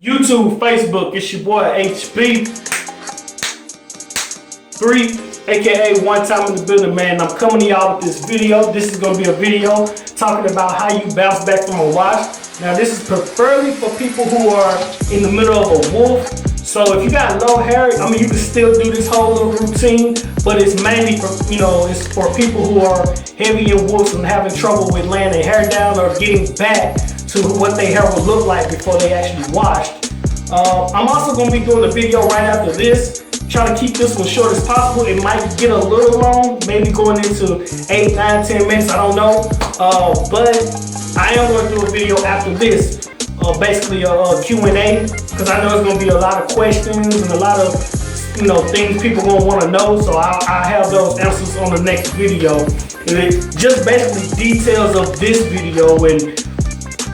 YouTube, Facebook, it's your boy HB3, aka One Time in the Building, man. I'm coming to y'all with this video. This is going to be a video talking about how you bounce back from a wash. Now, this is preferably for people who are in the middle of a wolf. So if you got low hair, I mean, you can still do this whole little routine, but it's mainly for, it's for people who are heavy in wolves and having trouble with laying their hair down or getting back to what their hair would look like before they actually washed. I'm also going to be doing a video right after this. Try to keep this one short as possible. It might get a little long, maybe going into 8, 9, 10 minutes, I don't know. But I am going to do a video after this, basically a Q&A, because I know it's going to be a lot of questions and a lot of things people going to want to know. So I'll have those answers on the next video. And it just basically details of this video and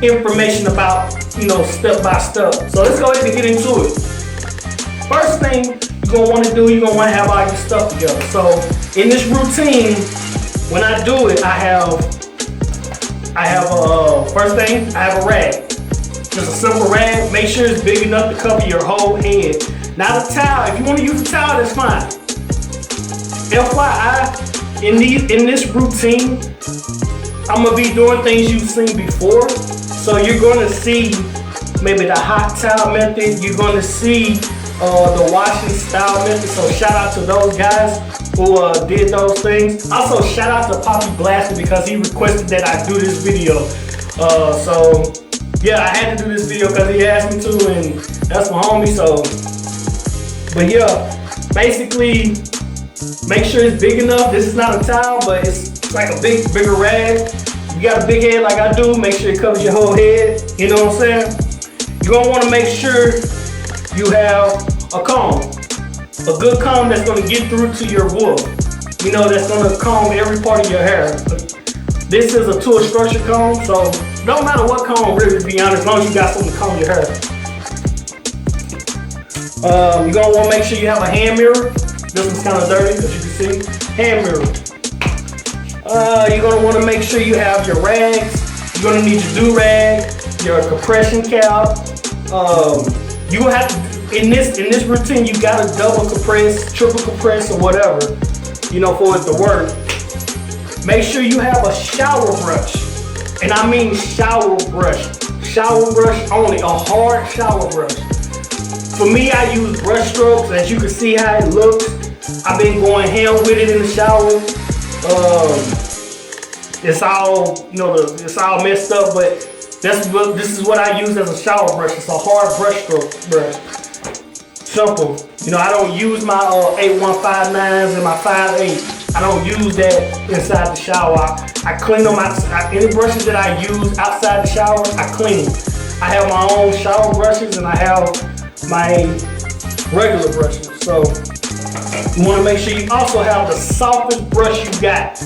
information about, step by step. So let's go ahead and get into it. First thing you're going to want to do, you're going to want to have all your stuff together. So in this routine, when I do it, I have first thing, I have a rag. Just a simple rag. Make sure it's big enough to cover your whole head. Not a towel. If you want to use a towel, that's fine. FYI, in this routine, I'm going to be doing things you've seen before. So you're going to see maybe the hot towel method. You're going to see the washing style method. So shout out to those guys who did those things. Also shout out to Poppy Blaster because he requested that I do this video. So yeah, I had to do this video because he asked me to, and that's my homie. So, but yeah, basically make sure it's big enough. This is not a towel, but it's like a bigger rag. You got a big head like I do, make sure it covers your whole head. You know what I'm saying? You're gonna want to make sure you have a comb. A good comb that's gonna get through to your wool. That's gonna comb every part of your hair. This is a tool structure comb, so no matter what comb, really, to be honest, as long as you got something to comb your hair. You're gonna want to make sure you have a hand mirror. This one's kind of dirty, as you can see. Hand mirror. You're gonna want to make sure you have your rags. You're gonna need your do-rag, your compression cap. You will have to, in this routine, you gotta double compress, triple compress, or whatever, for it to work. Make sure you have a shower brush, and I mean shower brush only, a hard shower brush. For me, I use brush strokes. As you can see how it looks, I've been going ham with it in the shower. It's all, it's all messed up, but this is what I use as a shower brush. It's a hard brush stroke brush. Simple. I don't use my 8159s and my 58. I don't use that inside the shower. I clean them any brushes that I use outside the shower, I clean them. I have my own shower brushes and I have my regular brushes. So you want to make sure you also have the softest brush you got.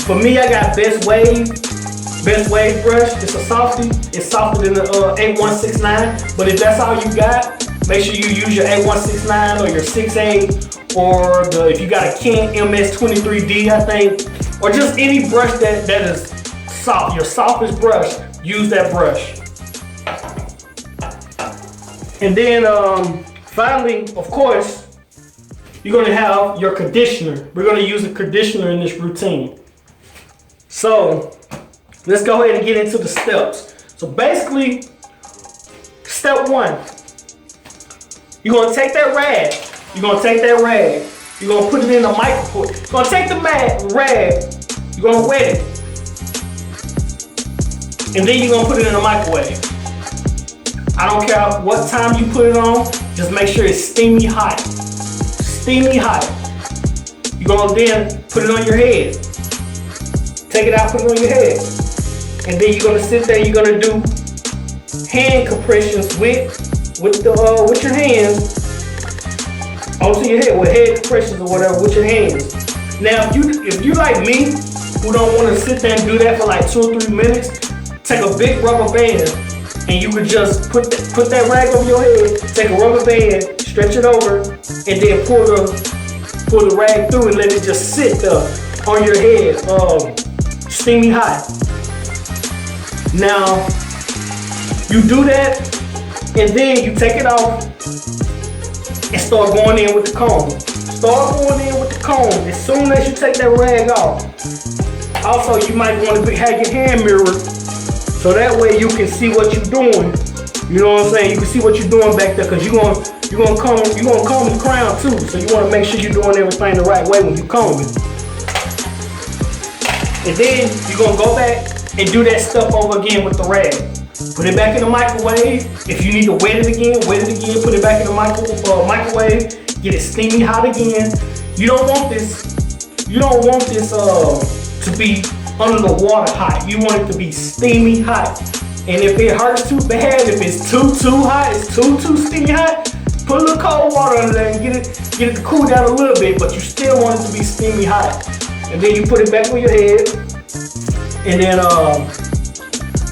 For me, I got Best Wave brush. It's a softie. It's softer than the 8169. But if that's all you got, make sure you use your 8169 or your 68 or if you got a Kent MS23D, I think, or just any brush that is soft. Your softest brush, use that brush. And then finally, of course, you're going to have your conditioner. We're going to use a conditioner in this routine. So let's go ahead and get into the steps. So basically, step 1, you're going to take that rag. You're going to put it in a microwave. You're going to take the rag. You're going to wet it. And then you're going to put it in a microwave. I don't care what time you put it on. Just make sure it's steamy hot. Steamy hot. You're going to then put it on your head. Take it out, put it on your head. And then you're going to sit there. You're going to do hand compressions with your hands onto your head, with head compressions or whatever, with your hands. Now, if you like me, who don't want to sit there and do that for like 2 or 3 minutes, take a big rubber band and you could just put that rag over your head, take a rubber band, stretch it over, and then pull the rag through and let it just sit there on your head, steamy hot. Now, you do that And then you take it off and start going in with the comb. Start going in with the comb as soon as you take that rag off. Also, you might want to have your hand mirrored so that way you can see what you're doing. You know what I'm saying? You can see what you're doing back there, because you're gonna comb the crown too. So you want to make sure you're doing everything the right way when you comb it. And then you're gonna go back and do that stuff over again with the rag. Put it back in the microwave. If you need to wet it again, put it back in the microwave, get it steamy hot again. You don't want this to be under the water hot. You want it to be steamy hot. And if it hurts too bad, if it's too hot, it's too steamy hot, put a little cold water under there and get it to cool down a little bit, but you still want it to be steamy hot. And then you put it back on your head, and then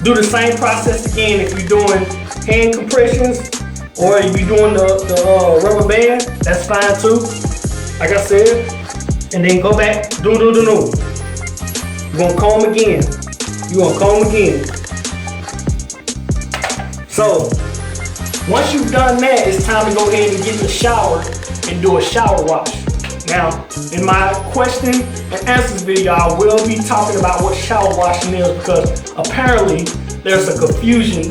do the same process again if you're doing hand compressions, or if you're doing the rubber band, that's fine too, like I said. And then go back, do. You're gonna comb again. So, once you've done that, it's time to go ahead and get in the shower and do a shower wash. Now, in my question and answers video, I will be talking about what shower washing is, because apparently there's some confusion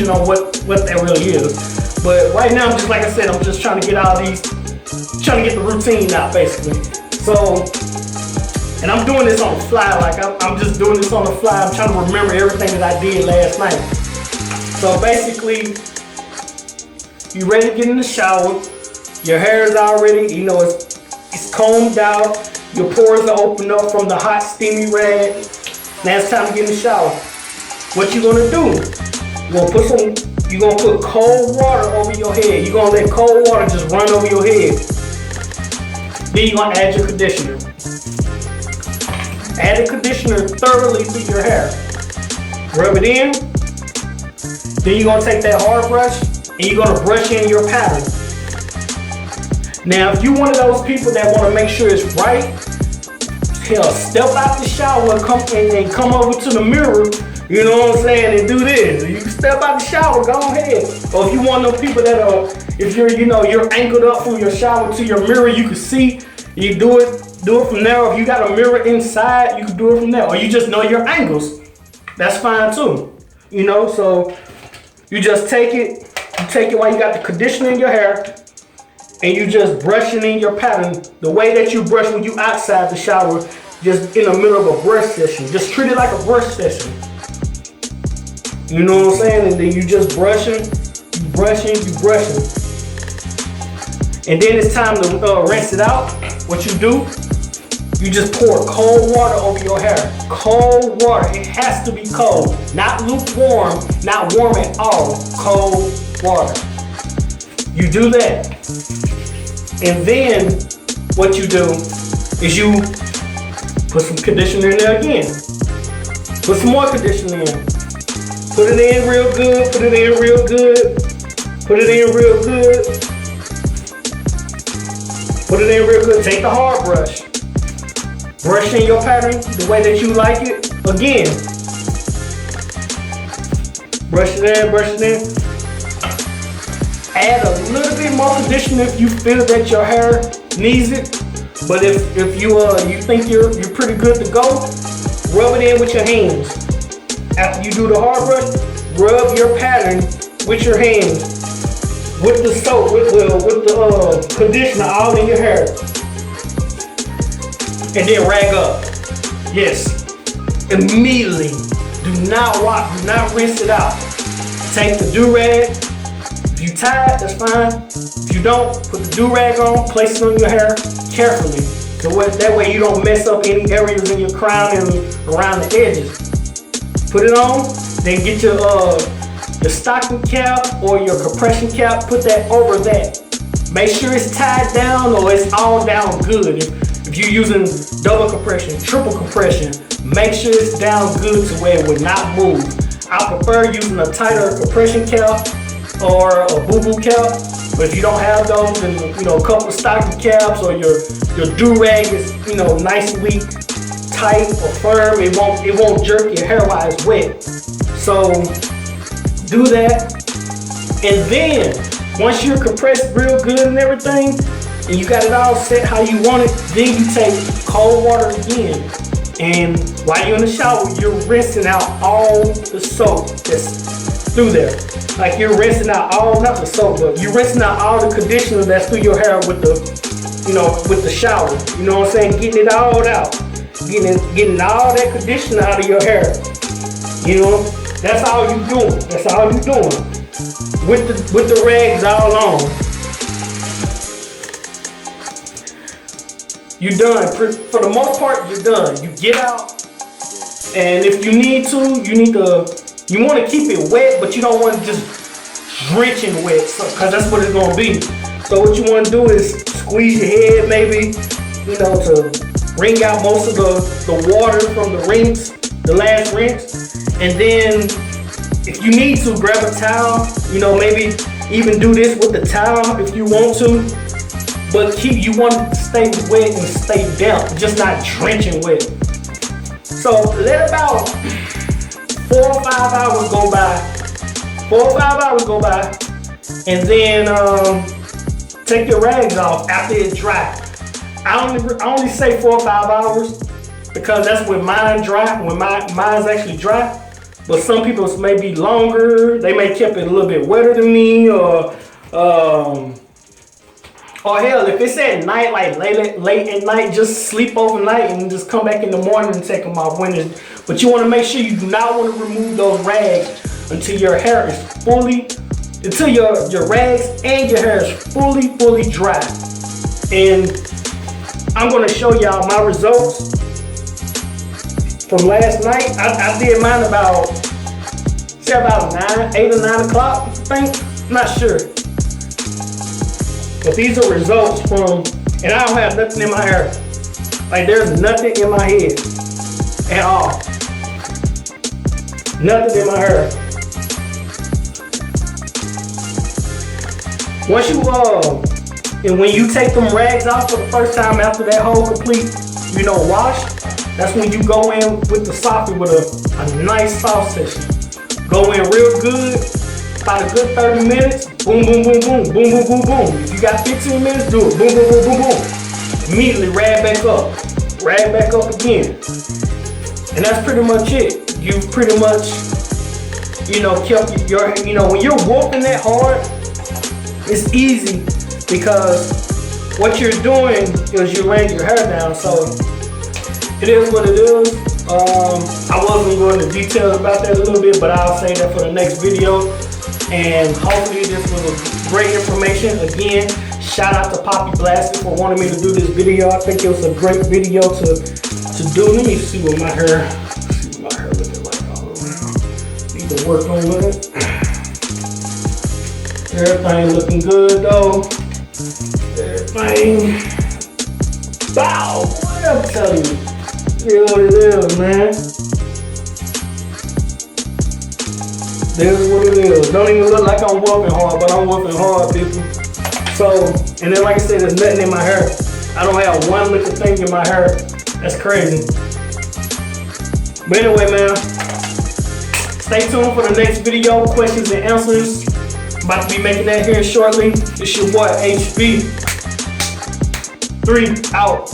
on what that really is. But right now, just like I said, I'm just trying to get the routine out basically. So, and I'm doing this on the fly, like I'm just doing this on the fly. I'm trying to remember everything that I did last night. So basically, you ready to get in the shower, your hair is already, it's combed out, your pores are opened up from the hot steamy rag. Now it's time to get in the shower. What you gonna do? You're gonna put cold water over your head. You're gonna let cold water just run over your head. Then you're gonna add your conditioner. Add the conditioner thoroughly through your hair. Rub it in. Then you're gonna take that hard brush and you're gonna brush in your pattern. Now, if you're one of those people that want to make sure it's right, hell, step out the shower and come over to the mirror, you know what I'm saying, and do this. You can step out the shower, go ahead. Or if you want those people that if you're anchored up from your shower to your mirror, you can see, you do it from there. Or if you got a mirror inside, you can do it from there. Or you just know your angles, that's fine too. So you just take it while you got the conditioner in your hair, and you just brushing in your pattern the way that you brush when you outside the shower, just in the middle of a brush session. Just treat it like a brush session. You know what I'm saying? And then you just brushing. And then it's time to rinse it out. What you do, you just pour cold water over your hair. Cold water, it has to be cold. Not lukewarm, not warm at all. Cold water. You do that. And then what you do is you put some conditioner in there again. Put some more conditioner in. Put it in real good. Take the hard brush. Brush in your pattern the way that you like it. Again. Brush it in. Add a little bit more conditioner if you feel that your hair needs it. But if you think you're pretty good to go, rub it in with your hands. After you do the hard brush, rub your pattern with your hands, with the soap, with the conditioner all in your hair, and then rag up. Yes, immediately. Do not wash, do not rinse it out. Take the do-rag. If you tired, that's fine. If you don't, put the do-rag on, place it on your hair carefully. So that way you don't mess up any areas in your crown and around the edges. Put it on, then get your stocking cap or your compression cap, put that over that. Make sure it's tied down or it's all down good. If you're using double compression, triple compression, make sure it's down good to where it would not move. I prefer using a tighter compression cap or a boo-boo cap, but if you don't have those, then a couple of stocking caps or your do-rag is nicely tight or firm. It won't jerk your hair while it's wet. So do that. And then, once you're compressed real good and everything, and you got it all set how you want it, then you take cold water again. And while you're in the shower, you're rinsing out all the soap that's through there. Like you're rinsing out all, not the soap, but you're rinsing out all the conditioner that's through your hair with the, with the shower. You know what I'm saying? Getting it all out. Getting all that conditioner out of your hair. You know, that's all you doing. That's all you doing. With the rags all on. You're done. For the most part, you're done. You get out, and if you need to, you want to keep it wet, but you don't want to just drenching wet, because that's what it's going to be. So what you want to do is squeeze your head maybe, to wring out most of the water from the rinse, the last rinse. And then if you need to, grab a towel, maybe even do this with the towel if you want to. But you want to stay wet and stay damp, just not drenching wet. So let about 4 or 5 hours go by. 4 or 5 hours go by, and then take your rags off after it dry. I only say 4 or 5 hours because that's when mine dry. When mine's actually dry. But some people's may be longer. They may keep it a little bit wetter than me, or hell, if it's at night, like late at night, just sleep overnight and just come back in the morning and take them off. But you want to make sure you do not want to remove those rags until your hair is until your rags and your hair is fully dry. And I'm going to show y'all my results from last night. I did mine about 8 or 9 o'clock, I think. I'm not sure. But these are results from, and I don't have nothing in my hair. Like there's nothing in my head at all. Nothing in my hair. Once you, and when you take them rags off for the first time after that whole complete, wash, that's when you go in with the soppy with a nice soft session. Go in real good. About a good 30 minutes, boom, boom, boom, boom, boom, boom, boom, boom. If you got 15 minutes, do it, boom, boom, boom, boom, boom. Immediately rag back up again. And that's pretty much it. You've pretty much, kept your, when you're whooping that hard, it's easy because what you're doing is you're laying your hair down. So it is what it is. I wasn't going into detail about that a little bit, but I'll say that for the next video. And hopefully this was a great information. Again, shout out to Poppy Blasted for wanting me to do this video. I think it was a great video to do. Let me see what my hair looking like all around. Need to work on it. Everything looking good though. Everything. Bow! What I'm telling you. Here's what it is, man. This is what it is. Don't even look like I'm whooping hard, but I'm whooping hard, people. So, and then like I said, there's nothing in my hair. I don't have one little thing in my hair. That's crazy. But anyway, man, stay tuned for the next video, questions and answers. About to be making that here shortly. It's your boy HB. 3 out.